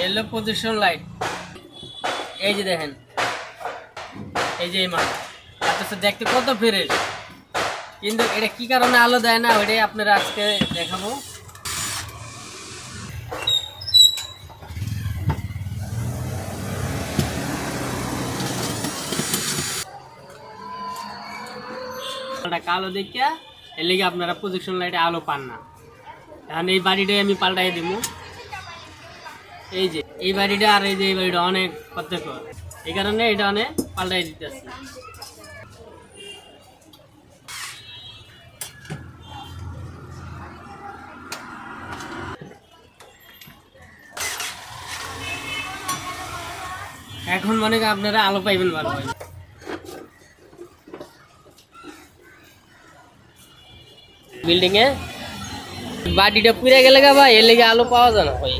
এলো position light, এই যে দেখেন, এই যে এই মাল আচ্ছা দেখতে কত ফ্রেশ, কিন্তু এটা কি কারণে আলো দেয় না ওইটাই আপনারা আজকে দেখাবো। কালো দেখিয়া এর লেগে আপনারা প্রজেকশন লাইটে আলো পান না। এখন এই বাড়িটাই আমি পাল্টাই দিব, এই যে এই বাড়িটা আর এই যে এই বাড়িটা অনেক পার্থক্য, এই কারণে এটা অনেক পাল্টাই দিতেছি। এখন মনে করেন আপনারা আলো পাইবেন ভালো। বিল্ডিং এ বাড়িটা পুড়ে গেলে ভাই এর লেগে আলো পাওয়া যায় না ভাই।